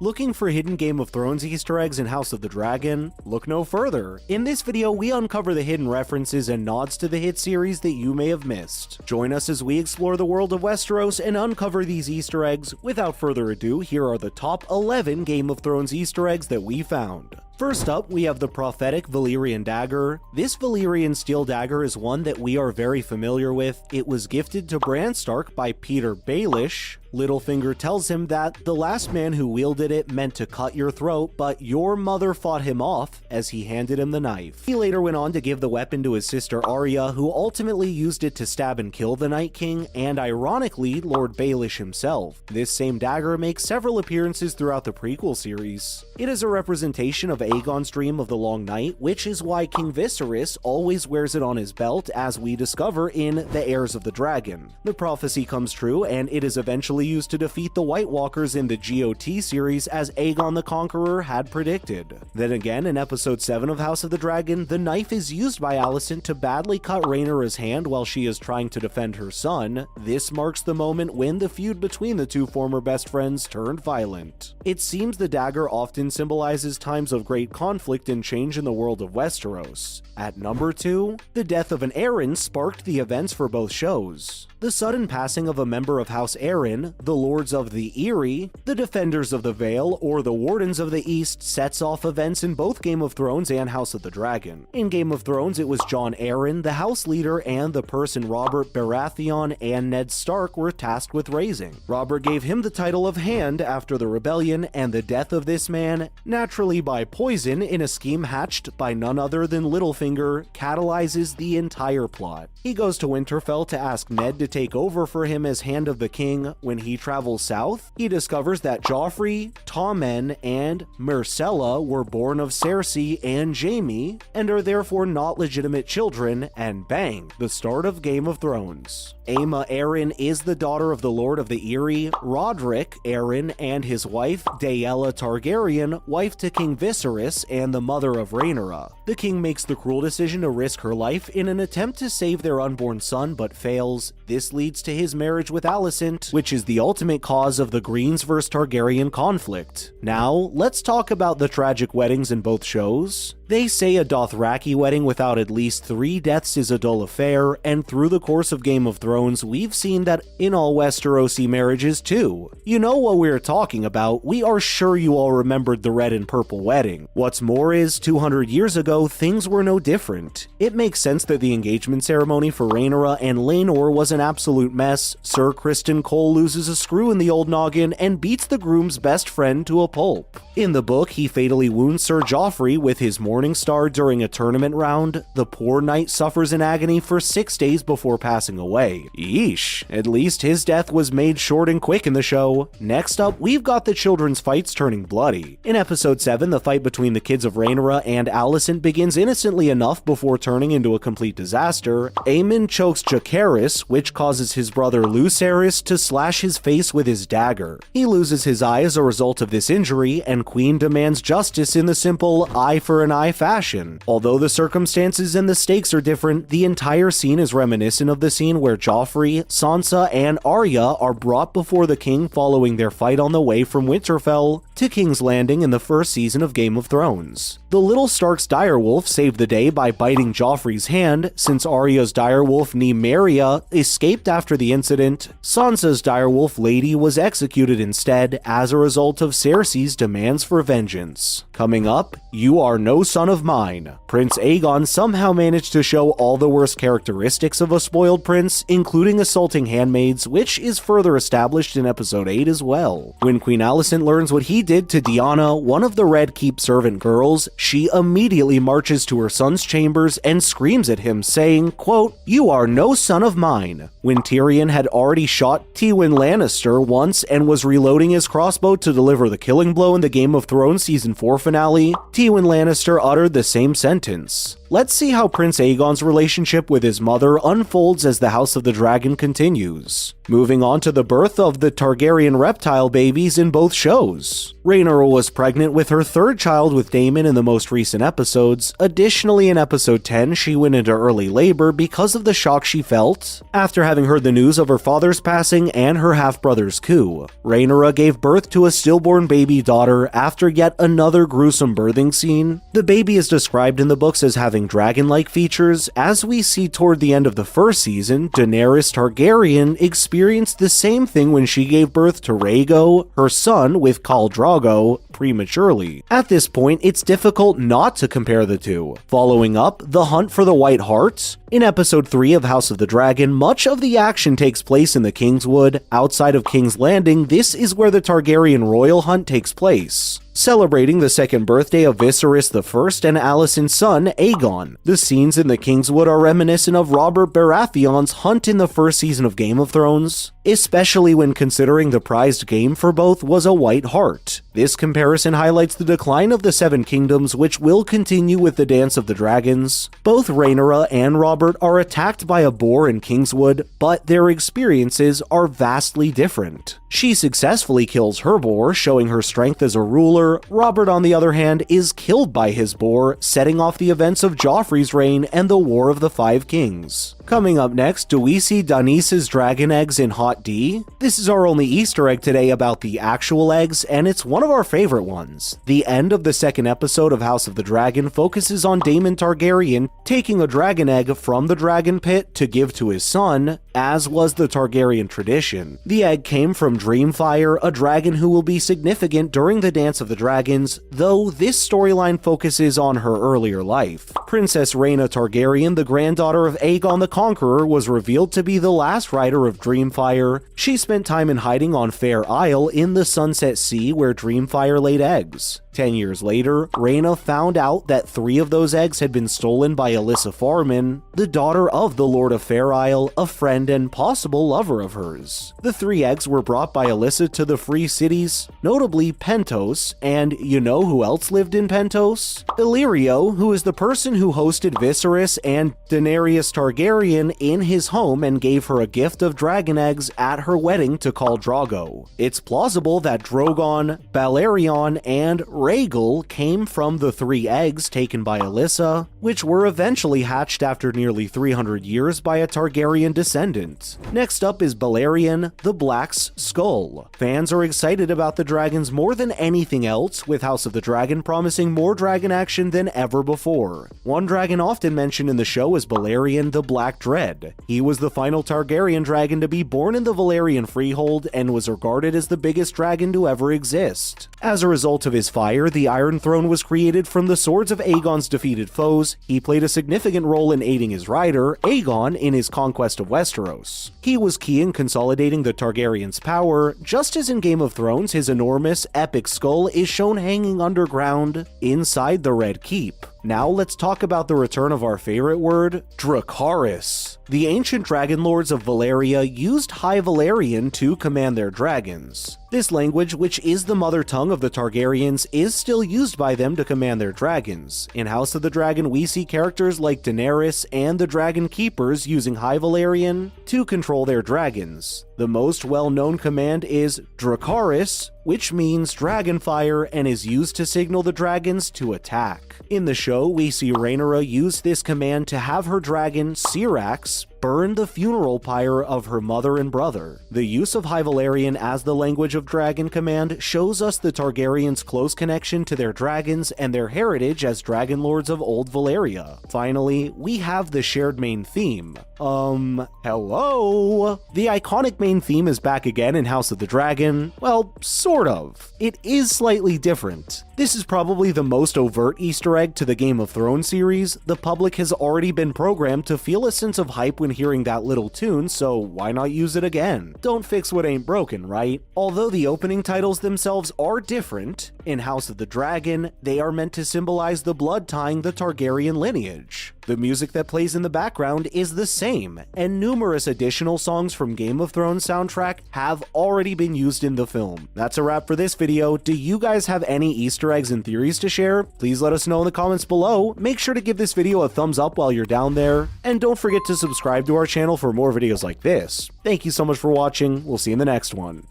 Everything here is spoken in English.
Looking for hidden Game of Thrones Easter eggs in House of the Dragon? Look no further. In this video, we uncover the hidden references and nods to the hit series that you may have missed. Join us as we explore the world of Westeros and uncover these Easter eggs. Without further ado, here are the top 11 Game of Thrones Easter eggs that we found. First up, we have the prophetic Valyrian dagger. This Valyrian steel dagger is one that we are very familiar with. It was gifted to Bran Stark by Peter Baelish. Littlefinger tells him that the last man who wielded it meant to cut your throat, but your mother fought him off as he handed him the knife. He later went on to give the weapon to his sister Arya, who ultimately used it to stab and kill the Night King, and ironically, Lord Baelish himself. This same dagger makes several appearances throughout the prequel series. It is a representation of Aegon's dream of the Long Night, which is why King Viserys always wears it on his belt, as we discover in The Heirs of the Dragon. The prophecy comes true, and it is eventually used to defeat the White Walkers in the GOT series, as Aegon the Conqueror had predicted. Then again, in episode 7 of House of the Dragon, the knife is used by Alicent to badly cut Rhaenyra's hand while she is trying to defend her son. This marks the moment when the feud between the two former best friends turned violent. It seems the dagger often symbolizes times of great conflict and change in the world of Westeros. At number 2, the death of an Arryn sparked the events for both shows. The sudden passing of a member of House Arryn, the Lords of the Eyrie, the Defenders of the Vale, or the Wardens of the East sets off events in both Game of Thrones and House of the Dragon. In Game of Thrones, it was Jon Arryn, the House leader, and the person Robert Baratheon and Ned Stark were tasked with raising. Robert gave him the title of Hand after the rebellion, and the death of this man, naturally by poison in a scheme hatched by none other than Littlefinger, catalyzes the entire plot. He goes to Winterfell to ask Ned to take over for him as Hand of the King. When he travels south, he discovers that Joffrey, Tommen, and Myrcella were born of Cersei and Jaime, and are therefore not legitimate children, and bang, the start of Game of Thrones. Aemma Arryn is the daughter of the Lord of the Eyrie, Roderick Arryn, and his wife, Daella Targaryen, wife to King Viserys and the mother of Rhaenyra. The king makes the cruel decision to risk her life in an attempt to save their unborn son, but fails. This leads to his marriage with Alicent, which is the ultimate cause of the Greens vs. Targaryen conflict. Now, let's talk about the tragic weddings in both shows. They say a Dothraki wedding without at least 3 deaths is a dull affair, and through the course of Game of Thrones, we've seen that in all Westerosi marriages too. You know what we're talking about. We are sure you all remembered the red and purple wedding. What's more is, 200 years ago, things were no different. It makes sense that the engagement ceremony for Rhaenyra and Laenor was an absolute mess. Sir Criston Cole loses a screw in the old noggin and beats the groom's best friend to a pulp. In the book, he fatally wounds Sir Joffrey with his Morningstar during a tournament round. The poor knight suffers in agony for 6 days before passing away. Yeesh, at least his death was made short and quick in the show. Next up, we've got the children's fights turning bloody. In episode 7, the fight between the kids of Rhaenyra and Alicent begins innocently enough before turning into a complete disaster. Aemon chokes Jacaerys, which causes his brother Lucerys to slash his face with his dagger. He loses his eye as a result of this injury, and Queen demands justice in the simple eye for an eye fashion. Although the circumstances and the stakes are different, the entire scene is reminiscent of the scene where Joffrey, Sansa, and Arya are brought before the king following their fight on the way from Winterfell to King's Landing in the first season of Game of Thrones. The little Stark's direwolf saved the day by biting Joffrey's hand. Since Arya's direwolf Nymeria escaped after the incident, Sansa's direwolf Lady was executed instead as a result of Cersei's demands for vengeance. Coming up, You Are No Son of Mine. Prince Aegon somehow managed to show all the worst characteristics of a spoiled prince, including assaulting handmaids, which is further established in episode 8 as well. When Queen Alicent learns what he did to Diana, one of the Red Keep servant girls, she immediately marches to her son's chambers and screams at him, saying, quote, "You are no son of mine." When Tyrion had already shot Tywin Lannister once and was reloading his crossbow to deliver the killing blow in the Game of Thrones Season 4 finale, Tywin Lannister uttered the same sentence. Let's see how Prince Aegon's relationship with his mother unfolds as the House of the Dragon continues. Moving on to the birth of the Targaryen reptile babies in both shows. Rhaenyra was pregnant with her third child with Daemon in the most recent episodes. Additionally, in episode 10, she went into early labor because of the shock she felt after having heard the news of her father's passing and her half-brother's coup. Rhaenyra gave birth to a stillborn baby daughter after yet another gruesome birthing scene. The baby is described in the books as having dragon-like features. As we see toward the end of the first season, Daenerys Targaryen experienced the same thing when she gave birth to Rhaego, her son, with Khal Drogo, prematurely. At this point, it's difficult not to compare the two. Following up, the hunt for the White Hart. In episode 3 of House of the Dragon, much of the action takes place in the Kingswood. Outside of King's Landing, this is where the Targaryen royal hunt takes place, celebrating the second birthday of Viserys I and Alicent's son, Aegon. The scenes in the Kingswood are reminiscent of Robert Baratheon's hunt in the first season of Game of Thrones, especially when considering the prized game for both was a White Hart. This comparison highlights the decline of the Seven Kingdoms, which will continue with the Dance of the Dragons. Both Rhaenyra and Robert are attacked by a boar in Kingswood, but their experiences are vastly different. She successfully kills her boar, showing her strength as a ruler. Robert, on the other hand, is killed by his boar, setting off the events of Joffrey's reign and the War of the Five Kings. Coming up next, do we see Daenerys' dragon eggs in HOTD? This is our only Easter egg today about the actual eggs, and it's one of our favorite ones. The end of the second episode of House of the Dragon focuses on Daemon Targaryen taking a dragon egg from the dragon pit to give to his son, as was the Targaryen tradition. The egg came from Dreamfire, a dragon who will be significant during the Dance of the Dragons, though this storyline focuses on her earlier life. Princess Rhaena Targaryen, the granddaughter of Aegon the Conqueror, was revealed to be the last rider of Dreamfire. She spent time in hiding on Fair Isle in the Sunset Sea where Dreamfire laid eggs. 10 years later, Rhaena found out that 3 of those eggs had been stolen by Alyssa Farman, the daughter of the Lord of Fair Isle, a friend and possible lover of hers. The 3 eggs were brought by Alyssa to the Free Cities, notably Pentos, and you know who else lived in Pentos? Illyrio, who is the person who hosted Viserys and Daenerys Targaryen in his home and gave her a gift of dragon eggs at her wedding to Khal Drogo. It's plausible that Drogon, Balerion, and Rhaegal came from the 3 eggs taken by Alyssa, which were eventually hatched after nearly 300 years by a Targaryen descendant. Next up is Balerion, the Black's skull. Fans are excited about the dragons more than anything else, with House of the Dragon promising more dragon action than ever before. One dragon often mentioned in the show is Balerion, the Black Dread. He was the final Targaryen dragon to be born in the Valyrian Freehold and was regarded as the biggest dragon to ever exist. As a result of his fire, the Iron Throne was created from the swords of Aegon's defeated foes. He played a significant role in aiding his rider, Aegon, in his conquest of Westeros. He was key in consolidating the Targaryens' power. Just as in Game of Thrones, his enormous, epic skull is shown hanging underground inside the Red Keep. Now let's talk about the return of our favorite word, Dracarys. The ancient dragon lords of Valyria used High Valyrian to command their dragons. This language, which is the mother tongue of the Targaryens, is still used by them to command their dragons. In House of the Dragon, we see characters like Daenerys and the Dragon Keepers using High Valyrian to control their dragons. The most well-known command is Dracarys, which means dragonfire and is used to signal the dragons to attack. In the show, we see Rhaenyra use this command to have her dragon, Syrax, burn the funeral pyre of her mother and brother. The use of High Valyrian as the language of dragon command shows us the Targaryens' close connection to their dragons and their heritage as dragon lords of Old Valyria. Finally, we have the shared main theme. Hello? The iconic main theme is back again in House of the Dragon. Well, sort of. It is slightly different. This is probably the most overt Easter egg to the Game of Thrones series. The public has already been programmed to feel a sense of hype when hearing that little tune, so why not use it again? Don't fix what ain't broken, right? Although the opening titles themselves are different, in House of the Dragon, they are meant to symbolize the blood tying the Targaryen lineage. The music that plays in the background is the same, and numerous additional songs from Game of Thrones soundtrack have already been used in the film. That's a wrap for this video. Do you guys have any Easter eggs and theories to share? Please let us know in the comments below. Make sure to give this video a thumbs up while you're down there, and don't forget to subscribe to our channel for more videos like this. Thank you so much for watching. We'll see you in the next one.